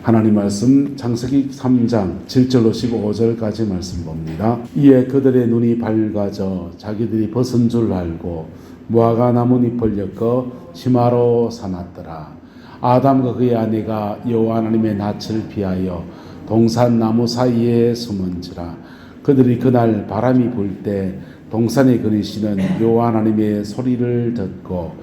하나님 말씀 창세기 3장 7절로 15절까지 말씀 봅니다. 이에 그들의 눈이 밝아져 자기들이 벗은 줄 알고 무화과 나뭇잎을 엮어 치마로 삼았더라. 아담과 그의 아내가 여호와 하나님의 낯을 피하여 동산 나무 사이에 숨은지라. 그들이 그날 바람이 불 때 동산에 거니시는 여호와 하나님의 소리를 듣고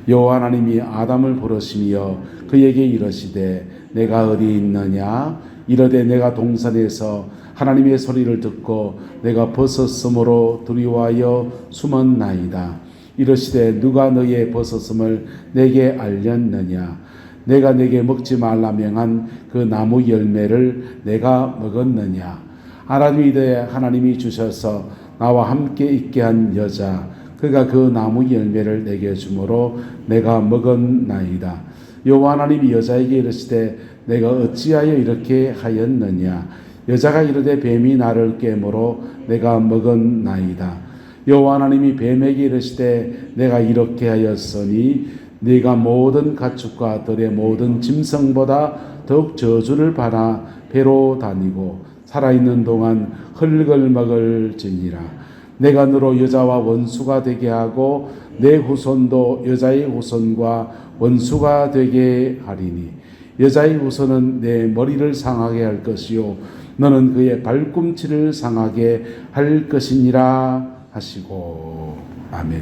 여호와 하나님이 아담을 부르시며 그에게 이르시되 내가 어디 있느냐? 이르되 내가 동산에서 하나님의 소리를 듣고 내가 벗었으므로 두려워하여 숨었나이다. 이르시되 누가 너의 벗었음을 내게 알렸느냐? 내가 내게 먹지 말라 명한 그 나무 열매를 내가 먹었느냐? 하나님이 주셔서 나와 함께 있게 한 여자 그가 그 나무 열매를 내게 주므로 내가 먹었나이다. 여호와 하나님이 여자에게 이르시되 내가 어찌하여 이렇게 하였느냐? 여자가 이르되 뱀이 나를 깨므로 내가 먹었나이다. 여호와 하나님이 뱀에게 이르시되 내가 이렇게 하였으니 네가 모든 가축과 들의 모든 짐승보다 더욱 저주를 받아 배로 다니고 살아있는 동안 흙을 먹을지니라. 내가 너로 여자와 원수가 되게 하고 내 후손도 여자의 후손과 원수가 되게 하리니 여자의 후손은 내 머리를 상하게 할 것이요 너는 그의 발꿈치를 상하게 할 것이니라 하시고. 아멘.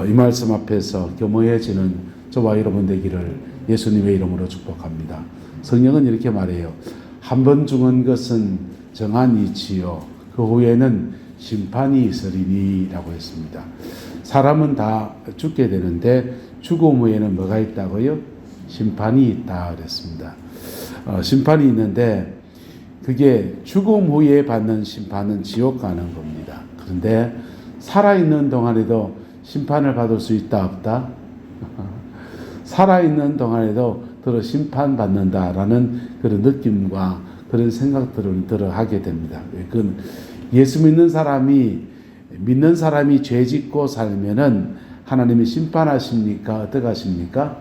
이 말씀 앞에서 겸허해지는 저와 여러분 되기를 예수님의 이름으로 축복합니다. 성경은 이렇게 말해요. 한 번 죽은 것은 정한 이치요 그 후에는 심판이 있으리니 라고 했습니다. 사람은 다 죽게 되는데 죽음 후에는 뭐가 있다고요? 심판이 있다 그랬습니다. 심판이 있는데 그게 죽음 후에 받는 심판은 지옥 가는 겁니다. 그런데 살아있는 동안에도 심판을 받을 수 있다 없다? 살아있는 동안에도 심판받는다라는 그런 느낌과 그런 생각들을 하게 됩니다. 그건 예수 믿는 사람이 죄 짓고 살면은 하나님이 심판하십니까? 어떻게 하십니까?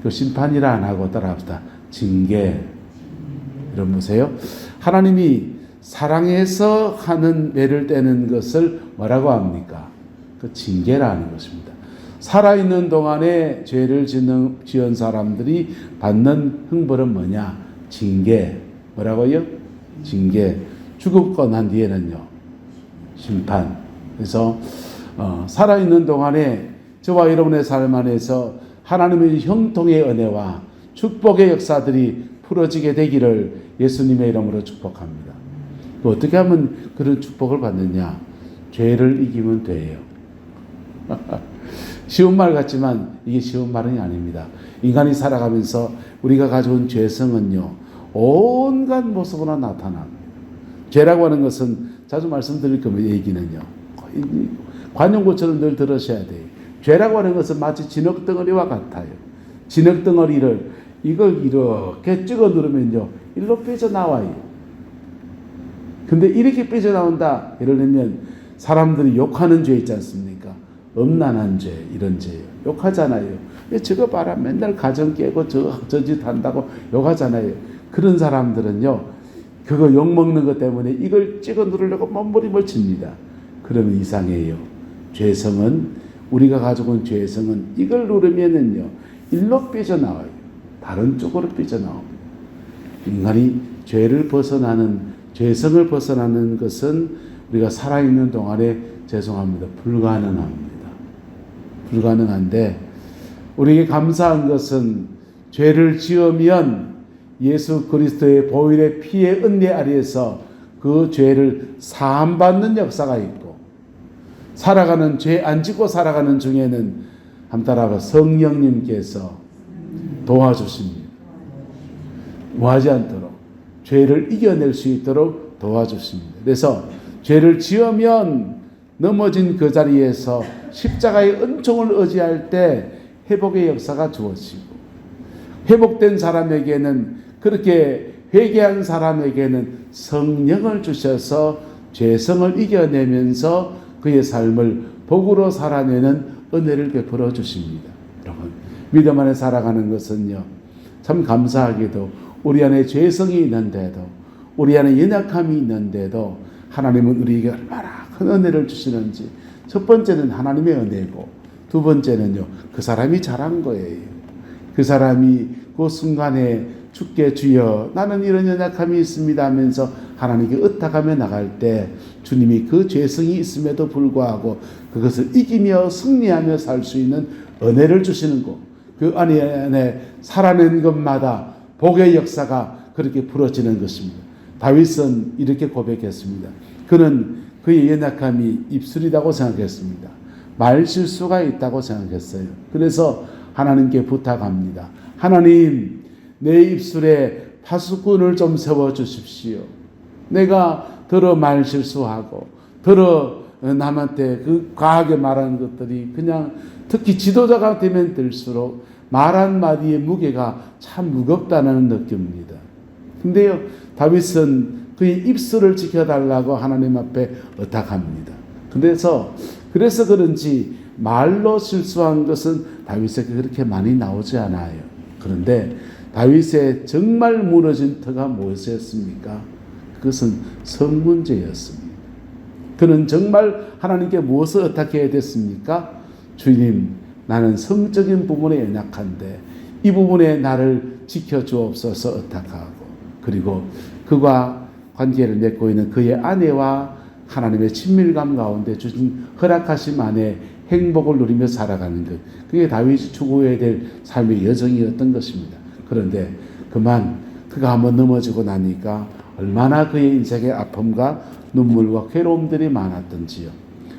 그 심판이라 안 하고 따라합시다. 징계. 여러분 보세요. 하나님이 사랑해서 하는 매를 떼는 것을 뭐라고 합니까? 그 징계라 하는 것입니다. 살아있는 동안에 죄를 지은 사람들이 받는 형벌은 뭐냐? 징계. 뭐라고요? 징계. 죽고 난 뒤에는요, 심판. 그래서 살아있는 동안에 저와 여러분의 삶 안에서 하나님의 형통의 은혜와 축복의 역사들이 풀어지게 되기를 예수님의 이름으로 축복합니다. 어떻게 하면 그런 축복을 받느냐? 죄를 이기면 돼요. 쉬운 말 같지만 이게 쉬운 말은 아닙니다. 인간이 살아가면서 우리가 가져온 죄성은요, 온갖 모습으로 나타납니다. 죄라고 하는 것은 자주 말씀드릴 거면 얘기는요, 관용구처럼 늘 들으셔야 돼요. 죄라고 하는 것은 마치 진흙덩어리와 같아요. 진흙덩어리를 이걸 이렇게 찍어 누르면요, 일로 삐져나와요. 근데 이렇게 삐져나온다. 예를 들면 사람들이 욕하는 죄 있지 않습니까? 음란한 죄, 이런 죄 욕하잖아요. 저거 봐라, 맨날 가정 깨고 저 짓 한다고 욕하잖아요. 그런 사람들은요, 그거 욕먹는 것 때문에 이걸 찍어 누르려고 몸부림을 칩니다. 그러면 이상해요. 죄성은, 우리가 가지고 온 죄성은 이걸 누르면은요, 일로 삐져나와요. 다른 쪽으로 삐져나옵니다. 인간이 죄성을 벗어나는 것은 우리가 살아있는 동안에 불가능합니다. 불가능한데, 우리에게 감사한 것은 죄를 지으면 예수 그리스도의 보혈의 피의 은혜 아래에서 그 죄를 사함받는 역사가 있고, 죄 안 짓고 살아가는 중에는 한번 따라가 성령님께서 도와주십니다. 뭐하지 않도록, 죄를 이겨낼 수 있도록 도와주십니다. 그래서 죄를 지으면 넘어진 그 자리에서 십자가의 은총을 의지할 때 회복의 역사가 주어지고, 회복된 사람에게는, 그렇게 회개한 사람에게는 성령을 주셔서 죄성을 이겨내면서 그의 삶을 복으로 살아내는 은혜를 베풀어 주십니다. 여러분, 믿음 안에 살아가는 것은요, 참 감사하게도 우리 안에 죄성이 있는데도, 우리 안에 연약함이 있는데도 하나님은 우리에게 얼마나 큰 은혜를 주시는지. 첫 번째는 하나님의 은혜고, 두 번째는요, 그 사람이 잘한 거예요. 그 사람이 그 순간에 주께 주여 나는 이런 연약함이 있습니다 하면서 하나님께 의탁하며 나갈 때 주님이 그 죄성이 있음에도 불구하고 그것을 이기며 승리하며 살 수 있는 은혜를 주시는 것. 그 안에 살아낸 것마다 복의 역사가 그렇게 풀어지는 것입니다. 다윗은 이렇게 고백했습니다. 그는 그의 연약함이 입술이라고 생각했습니다. 말 실수가 있다고 생각했어요. 그래서 하나님께 부탁합니다. 하나님, 내 입술에 파수꾼을 좀 세워주십시오. 내가 더러 말 실수하고 더러 남한테 그 과하게 말하는 것들이 그냥 특히 지도자가 되면 될수록 말 한마디의 무게가 참 무겁다는 느낍니다. 근데요, 다윗은 그의 입술을 지켜달라고 하나님 앞에 의탁합니다. 그래서 그런지 말로 실수한 것은 다윗에게 그렇게 많이 나오지 않아요. 그런데 다윗의 정말 무너진 터가 무엇이었습니까? 그것은 성 문제였습니다. 그는 정말 하나님께 무엇을 의탁해야 됐습니까? 주님, 나는 성적인 부분에 연약한데 이 부분에 나를 지켜주옵소서 의탁하고, 그리고 그가 관계를 맺고 있는 그의 아내와 하나님의 친밀감 가운데 주신 허락하심 안에 행복을 누리며 살아가는 것, 그게 다윗이 추구해야 될 삶의 여정이었던 것입니다. 그런데 그만 그가 한번 넘어지고 나니까 얼마나 그의 인생의 아픔과 눈물과 괴로움들이 많았던지요.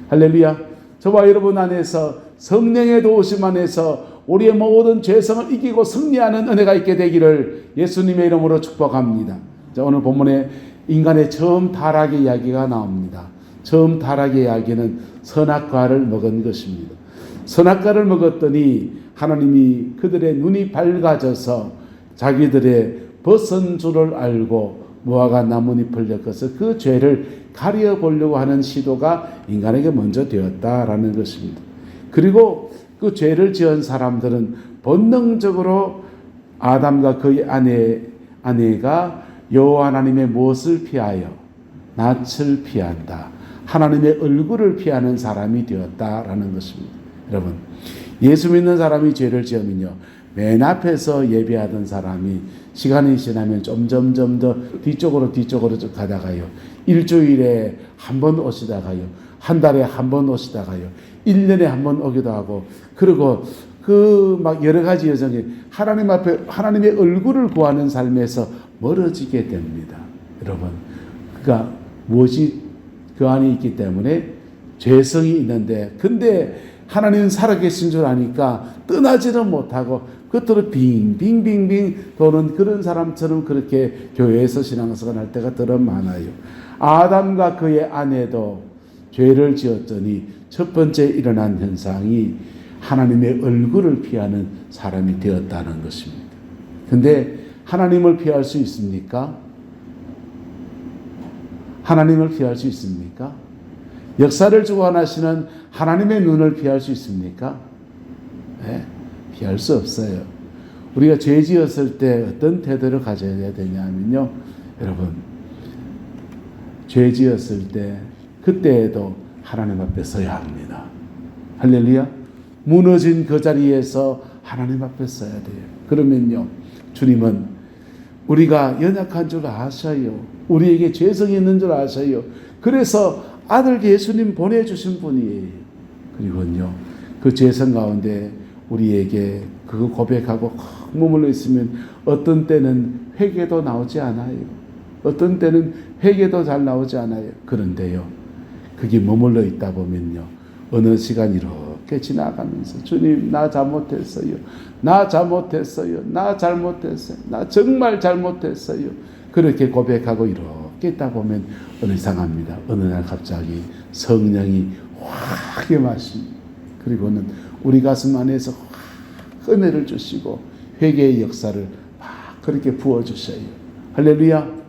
할렐루야. 저와 여러분 안에서 성령의 도우심 안에서 우리의 모든 죄성을 이기고 승리하는 은혜가 있게 되기를 예수님의 이름으로 축복합니다. 자, 오늘 본문에 인간의 처음 타락의 이야기가 나옵니다. 처음 타락의 이야기는 선악과를 먹은 것입니다. 선악과를 먹었더니 하나님이 그들의 눈이 밝아져서 자기들의 벗은 줄을 알고 무화과 나뭇잎을 엮어서 그 죄를 가려보려고 하는 시도가 인간에게 먼저 되었다라는 것입니다. 그리고 그 죄를 지은 사람들은 본능적으로 아담과 그의 아내가 여호와 하나님의 무엇을 피하여 낯을 피한다, 하나님의 얼굴을 피하는 사람이 되었다라는 것입니다. 여러분, 예수 믿는 사람이 죄를 지으면요, 맨 앞에서 예배하던 사람이 시간이 지나면 점점 더 뒤쪽으로 쭉 가다가요, 일주일에 한 번 오시다가요, 한 달에 한 번 오시다가요, 1년에 한 번 오기도 하고, 그리고 그 막 여러 가지 여정에 하나님 앞에 하나님의 얼굴을 구하는 삶에서 멀어지게 됩니다. 여러분, 그가 무엇이 그 안에 있기 때문에 죄성이 있는데, 근데 하나님은 살아계신 줄 아니까 떠나지는 못하고 끝으로 빙빙빙빙 도는 그런 사람처럼 그렇게 교회에서 신앙생활 할 때가 더 많아요. 아담과 그의 아내도 죄를 지었더니 첫 번째 일어난 현상이 하나님의 얼굴을 피하는 사람이 되었다는 것입니다. 근데 하나님을 피할 수 있습니까? 하나님을 피할 수 있습니까? 역사를 주관하시는 하나님의 눈을 피할 수 있습니까? 네, 피할 수 없어요. 우리가 죄 지었을 때 어떤 태도를 가져야 되냐면요, 여러분, 죄 지었을 때 그때에도 하나님 앞에 서야 합니다. 할렐루야. 무너진 그 자리에서 하나님 앞에 서야 돼요. 그러면요, 주님은 우리가 연약한 줄 아셔요. 우리에게 죄성이 있는 줄 아셔요. 그래서 아들 예수님 보내주신 분이에요. 그리고요, 그 죄성 가운데 우리에게 그거 고백하고 머물러 있으면 어떤 때는 회개도 나오지 않아요. 어떤 때는 회개도 잘 나오지 않아요. 그런데요, 그게 머물러 있다 보면요, 어느 시간 이렇게 지나가면서 주님, 나 잘못했어요. 나 잘못했어요. 나 잘못했어요. 나 정말 잘못했어요. 그렇게 고백하고 이렇게 있다 보면 어느 이상합니다. 어느 날 갑자기 성령이 확 임하십니다. 그리고는 우리 가슴 안에서 확 은혜를 주시고 회개의 역사를 막 그렇게 부어주셔요. 할렐루야.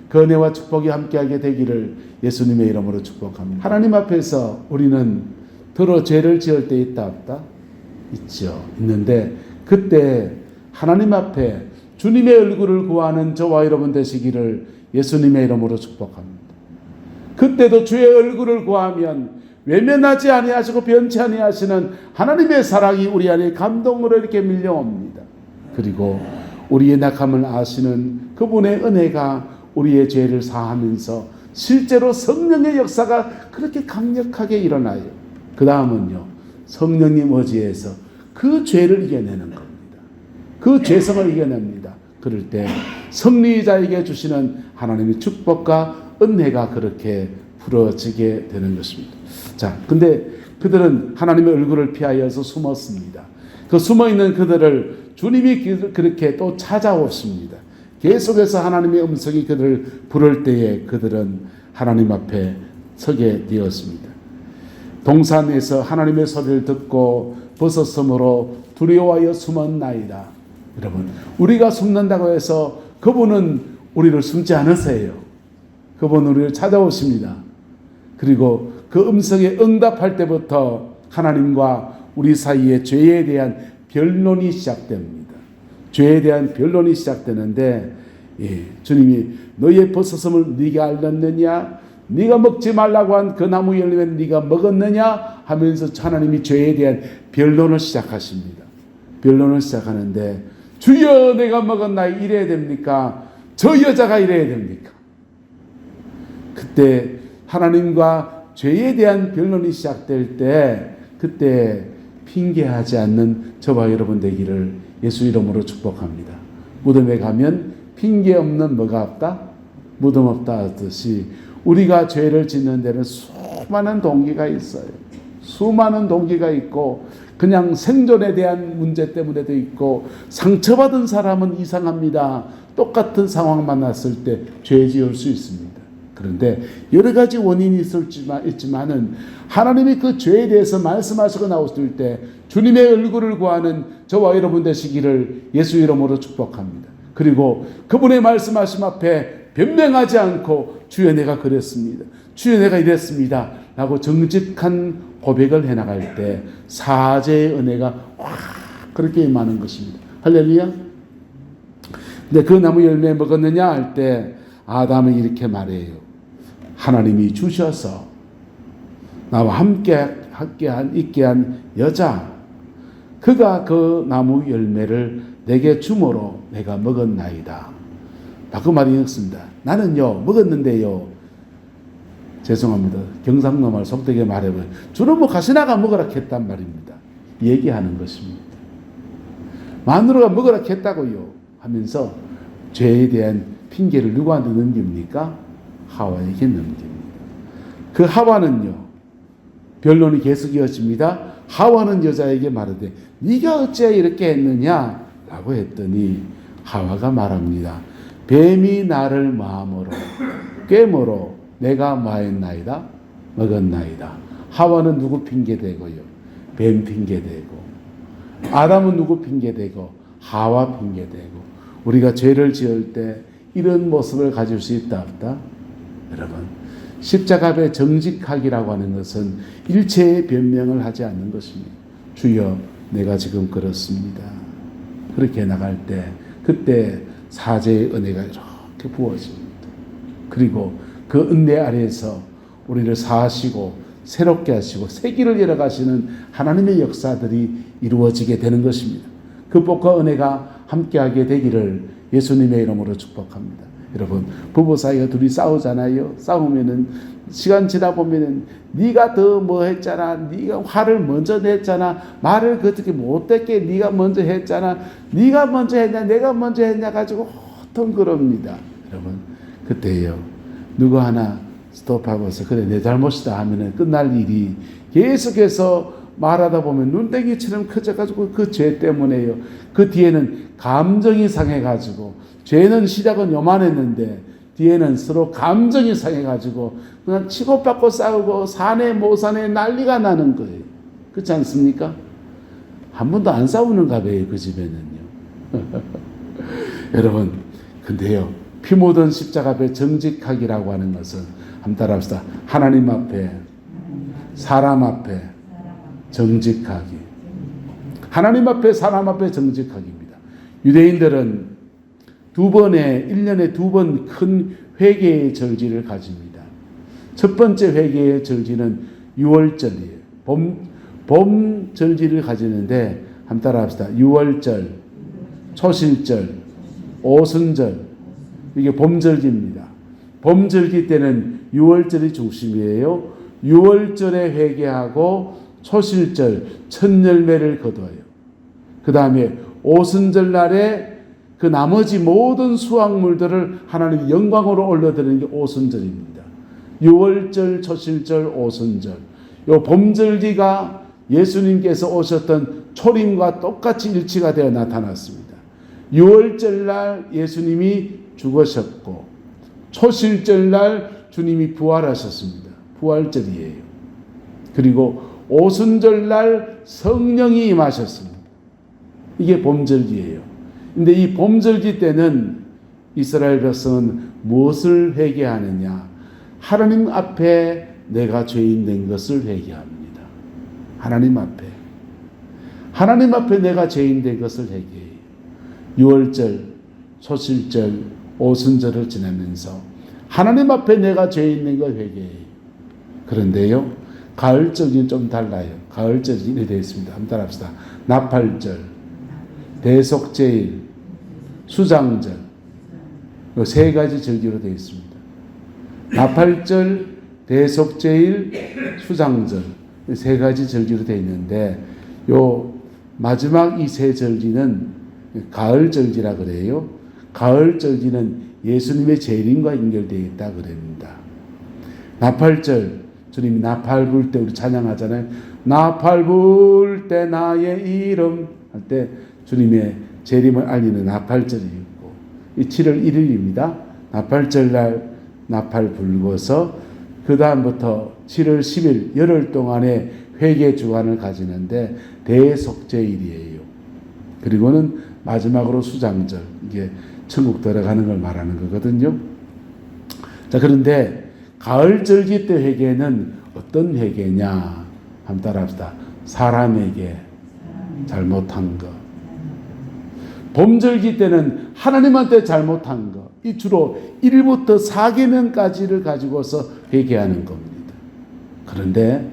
그 은혜와 축복이 함께하게 되기를 예수님의 이름으로 축복합니다. 하나님 앞에서 우리는 더러 죄를 지을 때 있다 없다? 있죠. 있는데 그때 하나님 앞에 주님의 얼굴을 구하는 저와 여러분 되시기를 예수님의 이름으로 축복합니다. 그때도 주의 얼굴을 구하면 외면하지 아니하시고 변치 아니하시는 하나님의 사랑이 우리 안에 감동으로 이렇게 밀려옵니다. 그리고 우리의 낙함을 아시는 그분의 은혜가 우리의 죄를 사하면서 실제로 성령의 역사가 그렇게 강력하게 일어나요. 그 다음은요, 성령님 의지에서 그 죄를 이겨내는 겁니다. 그 죄성을 이겨냅니다. 그럴 때 승리자에게 주시는 하나님의 축복과 은혜가 그렇게 부러지게 되는 것입니다. 자, 근데 그들은 하나님의 얼굴을 피하여서 숨었습니다. 그 숨어있는 그들을 주님이 그렇게 또 찾아오십니다. 계속해서 하나님의 음성이 그들을 부를 때에 그들은 하나님 앞에 서게 되었습니다. 동산에서 하나님의 소리를 듣고 버섯섬으로 두려워하여 숨었나이다. 여러분, 우리가 숨는다고 해서 그분은 우리를 숨지 않으세요. 그분은 우리를 찾아오십니다. 그리고 그 음성에 응답할 때부터 하나님과 우리 사이에 죄에 대한 변론이 시작됩니다. 죄에 대한 변론이 시작되는데, 주님이 너의 버섯음을 네가 알렸느냐? 네가 먹지 말라고 한 그 나무 열매는 네가 먹었느냐? 하면서 하나님이 죄에 대한 변론을 시작하십니다. 변론을 시작하는데, 주여 내가 먹었나이 이래야 됩니까? 저 여자가 이래야 됩니까? 그때 하나님과 죄에 대한 변론이 시작될 때, 그때 핑계하지 않는 저와 여러분 되기를 예수 이름으로 축복합니다. 무덤에 가면 핑계 없는 뭐가 없다? 무덤 없다 하듯이 우리가 죄를 짓는 데는 수많은 동기가 있어요. 수많은 동기가 있고 그냥 생존에 대한 문제 때문에도 있고, 상처받은 사람은 이상합니다. 똑같은 상황 만났을 때 죄 지을 수 있습니다. 그런데 여러 가지 원인이 있지만은 하나님이 그 죄에 대해서 말씀하시고 나오실 때 주님의 얼굴을 구하는 저와 여러분 되시기를 예수 이름으로 축복합니다. 그리고 그분의 말씀하심 앞에 변명하지 않고 주여 내가 그랬습니다. 주여 내가 이랬습니다. 라고 정직한 고백을 해나갈 때 사죄의 은혜가 확 그렇게 임하는 것입니다. 할렐루야. 근데 그 나무 열매 먹었느냐 할 때 아담이 이렇게 말해요. 하나님이 주셔서 나와 함께 있게 한 여자, 그가 그 나무 열매를 내게 주므로 내가 먹었나이다. 그 말이 있습니다. 나는요 먹었는데요, 죄송합니다. 경상도 말 속되게 말해보면 주로 뭐 가시나가 먹으라 했단 말입니다. 얘기하는 것입니다. 마누라가 먹으라 했다고요 하면서 죄에 대한 핑계를 누구한테 넘깁니까? 하와에게 넘깁니다. 그 하와는요, 변론이 계속 이어집니다. 하와는 여자에게 말하되 네가 어찌하여 이렇게 했느냐 라고 했더니 하와가 말합니다. 뱀이 나를 마음으로 꿰므로 내가 뭐했나이다? 먹었나이다. 하와는 누구 핑계대고요? 뱀 핑계대고. 아담은 누구 핑계대고? 하와 핑계대고. 우리가 죄를 지을 때 이런 모습을 가질 수 있다 없다? 여러분, 십자가의 정직하기라고 하는 것은 일체의 변명을 하지 않는 것입니다. 주여 내가 지금 그렇습니다. 그렇게 나갈 때 그때 사죄의 은혜가 이렇게 부어집니다. 그리고 그 은혜 아래에서 우리를 사하시고 새롭게 하시고 새 길을 열어가시는 하나님의 역사들이 이루어지게 되는 것입니다. 그 복과 은혜가 함께하게 되기를 예수님의 이름으로 축복합니다. 여러분, 부부 사이가 둘이 싸우잖아요. 싸우면은 시간 지나 보면은 네가 더 뭐 했잖아, 네가 화를 먼저 냈잖아, 말을 그렇게 못됐게 네가 먼저 했잖아, 네가 먼저 했냐 내가 먼저 했냐 가지고 허통그럽니다. 여러분, 그때요 누구 하나 스톱하고서 그래 내 잘못이다 하면은 끝날 일이 계속해서 말하다 보면 눈덩이처럼 커져가지고 그 죄 때문에요. 그 뒤에는 감정이 상해가지고, 죄는 시작은 요만했는데 뒤에는 서로 감정이 상해가지고 그냥 치고받고 싸우고 사내 모사내 난리가 나는 거예요. 그렇지 않습니까? 한 번도 안 싸우는가 봐요, 그 집에는요. 여러분, 근데요 피 묻은 십자가 앞에 정직하기라고 하는 것은 한번 따라합시다. 하나님 앞에, 사람 앞에 정직하기. 하나님 앞에, 사람 앞에 정직하기입니다. 유대인들은 1년에 두 번 큰 회개의 절기를 가집니다. 첫 번째 회개의 절기는 6월절이에요. 봄 절기를 가지는데 한번 따라 합시다. 6월절, 초실절, 오순절, 이게 봄절기입니다. 봄절기 때는 6월절이 중심이에요. 6월절에 회개하고 초실절, 첫 열매를 거둬요. 그 다음에 오순절 날에 그 나머지 모든 수확물들을 하나님 영광으로 올려드리는 게 오순절입니다. 6월절, 초실절, 오순절. 요 봄절기가 예수님께서 오셨던 초림과 똑같이 일치가 되어 나타났습니다. 6월절 날 예수님이 죽으셨고 초실절 날 주님이 부활하셨습니다. 부활절이에요. 그리고 오순절 날 성령이 임하셨습니다. 이게 봄절기예요. 근데 이 봄절기 때는 이스라엘 백성은 무엇을 회개하느냐? 하나님 앞에 내가 죄인 된 것을 회개합니다. 하나님 앞에 내가 죄인 된 것을 회개해요. 6월절, 초실절, 오순절을 지나면서 하나님 앞에 내가 죄인 된 걸 회개해요. 그런데요, 가을절기는 좀 달라요. 가을절기 이렇게 되어 있습니다. 한번 따라합시다. 나팔절, 대속제일, 수장절, 이 세 가지 절기로 되어 있습니다. 나팔절, 대속제일, 수장절, 이 세 가지 절기로 되어 있는데 요 마지막 이 세 절기는 가을절기라 그래요. 가을절기는 예수님의 재림과 연결되어 있다 그럽니다. 나팔절, 주님이 나팔 불 때 우리 찬양하잖아요. 나팔 불 때 나의 이름 할 때 주님의 재림을 알리는 나팔절이 있고, 이 7월 1일입니다. 나팔절 날 나팔 불고서 그 다음부터 7월 10일 열흘 동안의 회개 주간을 가지는데 대속제일이에요. 그리고는 마지막으로 수장절, 이게 천국 들어가는 걸 말하는 거거든요. 자, 그런데 가을절기 때 회개는 어떤 회개냐? 한번 따라합시다. 사람에게 잘못한 거. 봄절기 때는 하나님한테 잘못한 거. 이 주로 1부터 4계명까지를 가지고서 회개하는 겁니다. 그런데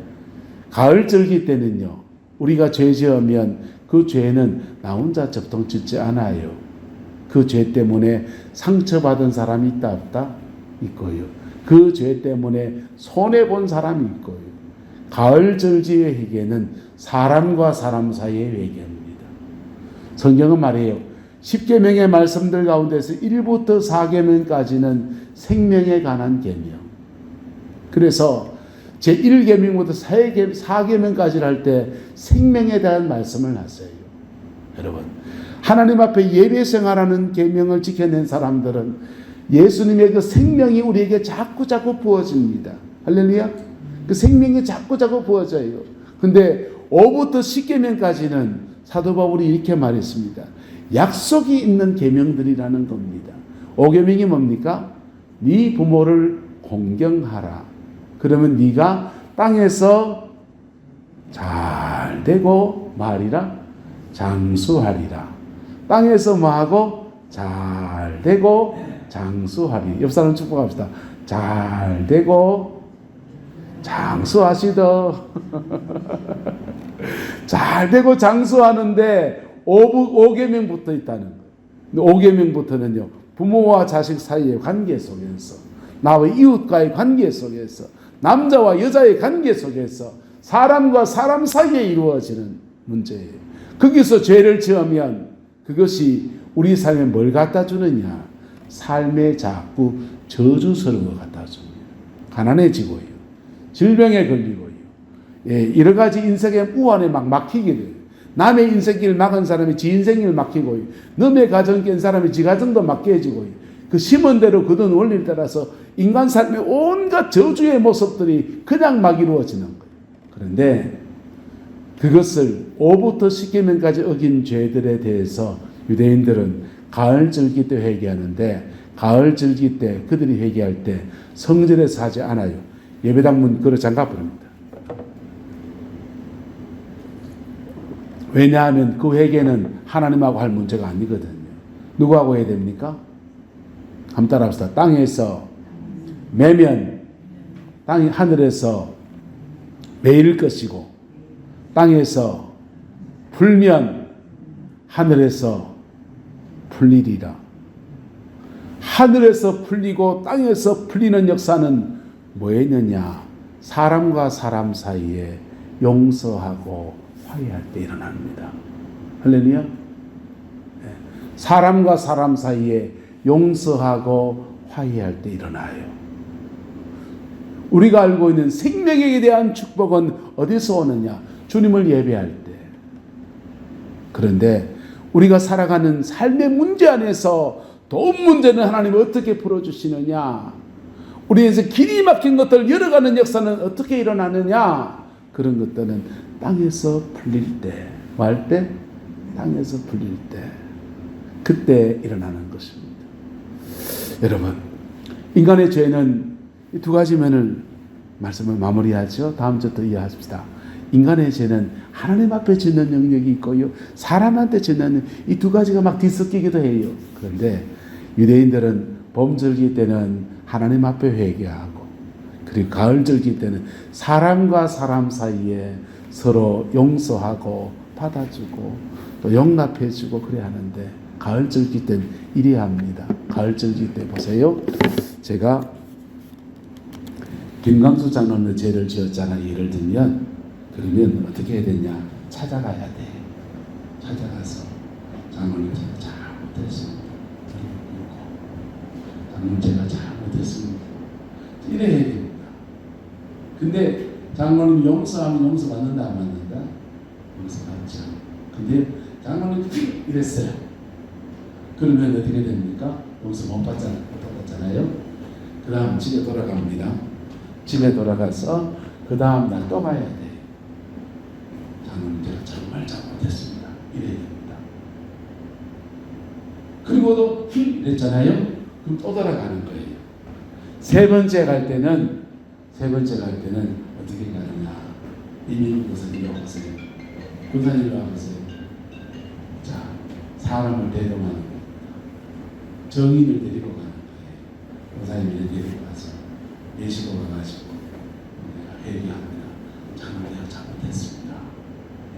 가을절기 때는요, 우리가 죄 지으면 그 죄는 나 혼자 접통 짓지 않아요. 그 죄 때문에 상처받은 사람이 있다 없다? 있고요. 그 죄 때문에 손해본 사람이 있고요. 가을절기의 회개는 사람과 사람 사이의 회개입니다. 성경은 말해요. 10계명의 말씀들 가운데서 1부터 4계명까지는 생명에 관한 계명. 그래서 제1계명부터 4계명까지를 할 때 생명에 대한 말씀을 하세요. 여러분, 하나님 앞에 예배 생활하는 계명을 지켜낸 사람들은 예수님의 그 생명이 우리에게 자꾸 부어집니다. 할렐루야. 그 생명이 자꾸 부어져요. 근데 5부터 10계명까지는 사도 바울이 이렇게 말했습니다. 약속이 있는 계명들이라는 겁니다. 5계명이 뭡니까? 네 부모를 공경하라. 그러면 네가 땅에서 잘 되고 말이라 장수하리라. 땅에서 뭐하고 잘 되고 장수하리. 옆 사람 축복합시다. 잘 되고 장수하시더. 잘 되고 장수하는데 5계명 붙어 있다는 거예요. 5계명부터는요, 부모와 자식 사이의 관계 속에서, 나와 이웃과의 관계 속에서, 남자와 여자의 관계 속에서, 사람과 사람 사이에 이루어지는 문제예요. 거기서 죄를 지으면 그것이 우리 삶에 뭘 갖다 주느냐? 삶에 자꾸 저주스러운 것 갖다 줍니다. 가난해지고요, 질병에 걸리고요, 여러 가지 인생의 우환에 막 막히게 돼요. 남의 인생길 막은 사람이 지 인생길 막히고요, 남의 가정 깬 사람이 지 가정도 막혀지고요, 그 심은 대로 거둔 원리를 따라서 인간 삶의 온갖 저주의 모습들이 그냥 막 이루어지는 거예요. 그런데 그것을 5부터 10계명까지 어긴 죄들에 대해서 유대인들은 가을절기 때 회개하는데, 가을절기 때 그들이 회개할 때 성전에서 하지 않아요. 예배당 문 걸어 잠가 버립니다. 왜냐하면 그 회개는 하나님하고 할 문제가 아니거든요. 누구하고 해야 됩니까? 한번 따라합시다. 땅에서 매면 땅이 하늘에서 매일 것이고, 땅에서 풀면 하늘에서 풀리리라. 하늘에서 풀리고 땅에서 풀리는 역사는 뭐였느냐? 사람과 사람 사이에 용서하고 화해할 때 일어납니다. 할렐루야. 네. 사람과 사람 사이에 용서하고 화해할 때 일어나요. 우리가 알고 있는 생명에 대한 축복은 어디서 오느냐? 주님을 예배할 때. 그런데 우리가 살아가는 삶의 문제 안에서 돈 문제는 하나님이 어떻게 풀어주시느냐? 우리에서 길이 막힌 것들 열어가는 역사는 어떻게 일어나느냐? 그런 것들은 땅에서 풀릴 때, 뭐 할 때? 땅에서 풀릴 때, 그때 일어나는 것입니다. 여러분, 인간의 죄는 이 두 가지 면을 말씀을 마무리하죠. 다음 주부터 이해하십시다. 인간의 죄는 하나님 앞에 짓는 영역이 있고요, 사람한테 짓는 이 두 가지가 막 뒤섞이기도 해요. 그런데 유대인들은 봄절기 때는 하나님 앞에 회개하고, 그리고 가을절기 때는 사람과 사람 사이에 서로 용서하고 받아주고 또 용납해주고 그래야 하는데, 가을절기 때는 이래야 합니다. 가을절기 때 보세요. 제가 김광수 장로는 죄를 지었잖아요. 예를 들면, 그러면 어떻게 해야 되냐? 찾아가야 돼. 찾아가서 장로님 제가 잘못했습니다. 장로님 제가 잘못했습니다. 이래야 됩니다. 근데 장로님 용서하면 용서받는다 안 받는다? 용서받죠. 근데 장로님 이랬어요. 그러면 어떻게 됩니까? 용서 못 받잖아요. 그 다음 집에 돌아갑니다. 집에 돌아가서 그 다음 날 또 가야 돼. 장로님 제가 정말 잘못했습니다. 이래야 됩니다. 그리고도 이랬잖아요. 그럼 또 돌아가는 거예요. 세 번째 갈 때는 어떻게 가느냐? 이민국 교사님 와보세요. 교사님 와보세요. 자, 사람을 대동하는 거예요. 정인을 데리고 가는 거예요. 교사님을 데리고 가서 예시고 가가지고 내가 회개합니다. 정말 내가 잘못했습니다.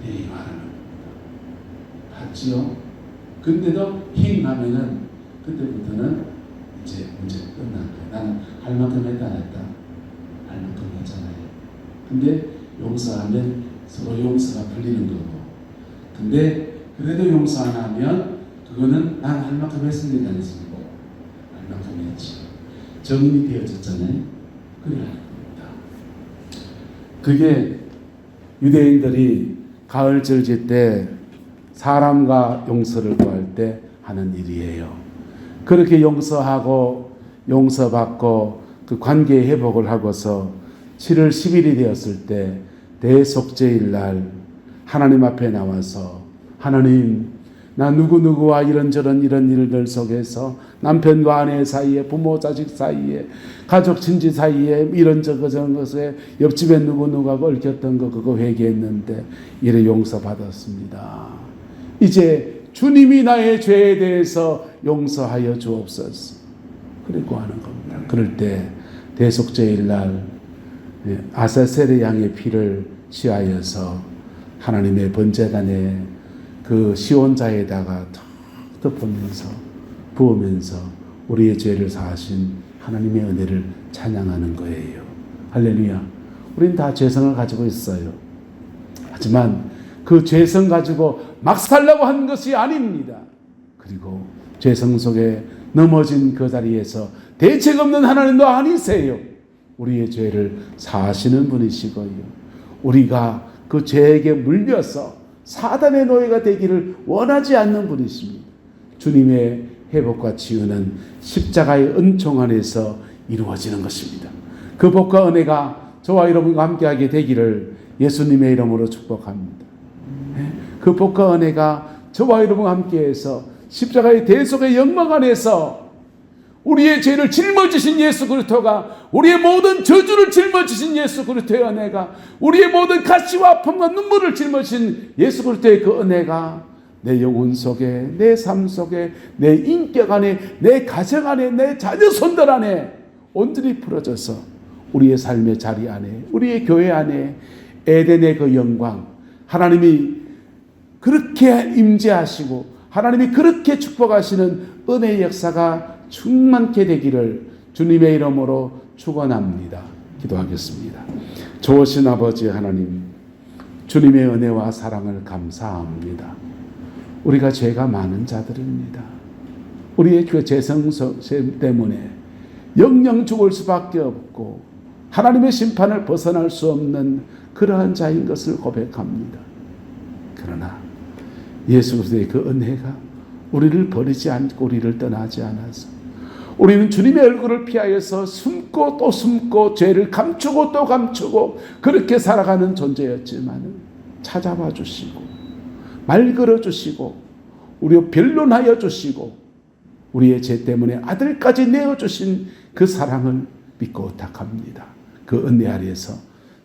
이렇게 말하는 겁니다. 봤지요? 근데도 힘하면은 그때부터는 이제 문제 끝난 거예요. 나는 할 만큼 했다 안 했다? 할 만큼 했잖아요. 근데 용서하면 서로 용서가 풀리는 거고, 근데 그래도 용서 안 하면 그거는 난 할 만큼 했습니다 안 했습니다? 할 만큼 했지. 정인이 되어졌잖아요. 그래야 하는 겁니다. 그게 유대인들이 가을절기 때 사람과 용서를 구할 때 하는 일이에요. 그렇게 용서하고 용서받고 그 관계 회복을 하고서 7월 10일이 되었을 때 대속죄일 날 하나님 앞에 나와서, 하나님, 나 누구누구와 이런저런 이런 일들 속에서 남편과 아내 사이에, 부모 자식 사이에, 가족 친지 사이에 이런저런 것에 옆집에 누구누구하고 얽혔던 거 그거 회개했는데 이래 용서받았습니다. 이제 주님이 나의 죄에 대해서 용서하여 주옵소서. 그리고 하는 겁니다. 그럴 때 대속죄일 날 아사셀의 양의 피를 취하여서 하나님의 번제단에 그 시온자에다가 덮으면서 부으면서 우리의 죄를 사하신 하나님의 은혜를 찬양하는 거예요. 할렐루야. 우린 다 죄성을 가지고 있어요. 하지만 그 죄성 가지고 막 살려고 하는 것이 아닙니다. 그리고 죄성 속에 넘어진 그 자리에서 대책 없는 하나님도 아니세요. 우리의 죄를 사하시는 분이시고요, 우리가 그 죄에게 물려서 사단의 노예가 되기를 원하지 않는 분이십니다. 주님의 회복과 치유는 십자가의 은총 안에서 이루어지는 것입니다. 그 복과 은혜가 저와 여러분과 함께하게 되기를 예수님의 이름으로 축복합니다. 그 복과 은혜가 저와 여러분과 함께해서 십자가의 대속의 영광 안에서 우리의 죄를 짊어지신 예수 그리스도가, 우리의 모든 저주를 짊어지신 예수 그리스도의 은혜가, 우리의 모든 가시와 아픔과 눈물을 짊어지신 예수 그리스도의 그 은혜가 내 영혼 속에, 내 삶 속에, 내 인격 안에, 내 가정 안에, 내 자녀 손들 안에 온전히 풀어져서 우리의 삶의 자리 안에, 우리의 교회 안에 에덴의 그 영광, 하나님이 그렇게 임재하시고 하나님이 그렇게 축복하시는 은혜의 역사가 충만케 되기를 주님의 이름으로 축원합니다. 기도하겠습니다. 좋으신 아버지 하나님, 주님의 은혜와 사랑을 감사합니다. 우리가 죄가 많은 자들입니다. 우리의 그 죄성서 때문에 영영 죽을 수밖에 없고 하나님의 심판을 벗어날 수 없는 그러한 자인 것을 고백합니다. 그러나 예수 그리스도의 그 은혜가 우리를 버리지 않고 우리를 떠나지 않아서 우리는 주님의 얼굴을 피하여서 숨고 또 숨고 죄를 감추고 또 감추고 그렇게 살아가는 존재였지만 찾아와 주시고 말 걸어 주시고 우리를 변론하여 주시고 우리의 죄 때문에 아들까지 내어주신 그 사랑을 믿고 의탁합니다. 그 은혜 아래에서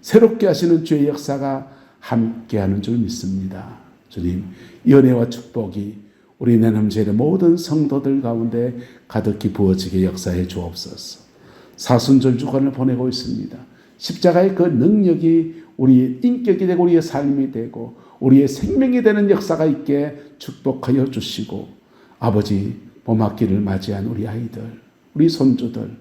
새롭게 하시는 주의 역사가 함께하는 줄 믿습니다. 주님, 이 은혜와 축복이 우리 내남제의 모든 성도들 가운데 가득히 부어지게 역사해 주옵소서. 사순절 주간을 보내고 있습니다. 십자가의 그 능력이 우리의 인격이 되고 우리의 삶이 되고 우리의 생명이 되는 역사가 있게 축복하여 주시고 아버지 봄학기를 맞이한 우리 아이들, 우리 손주들,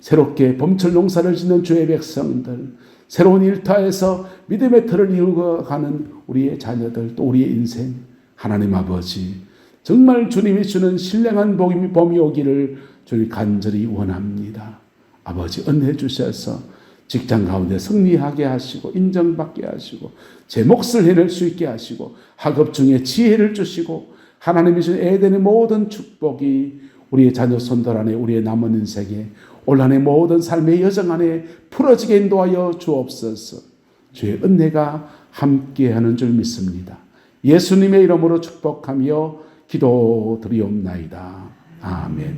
새롭게 봄철 농사를 짓는 주의 백성들, 새로운 일터에서 믿음의 틀을 이루어가는 우리의 자녀들, 또 우리의 인생, 하나님 아버지 정말 주님이 주는 신령한 봄이 오기를 주님 간절히 원합니다. 아버지 은혜 주셔서 직장 가운데 승리하게 하시고 인정받게 하시고 제 몫을 해낼 수 있게 하시고 학업 중에 지혜를 주시고 하나님이 주신 에덴의 모든 축복이 우리의 자녀 손들 안에 우리의 남은 인생에 올 한해 모든 삶의 여정 안에 풀어지게 인도하여 주옵소서. 주의 은혜가 함께하는 줄 믿습니다. 예수님의 이름으로 축복하며 기도드리옵나이다. 아멘.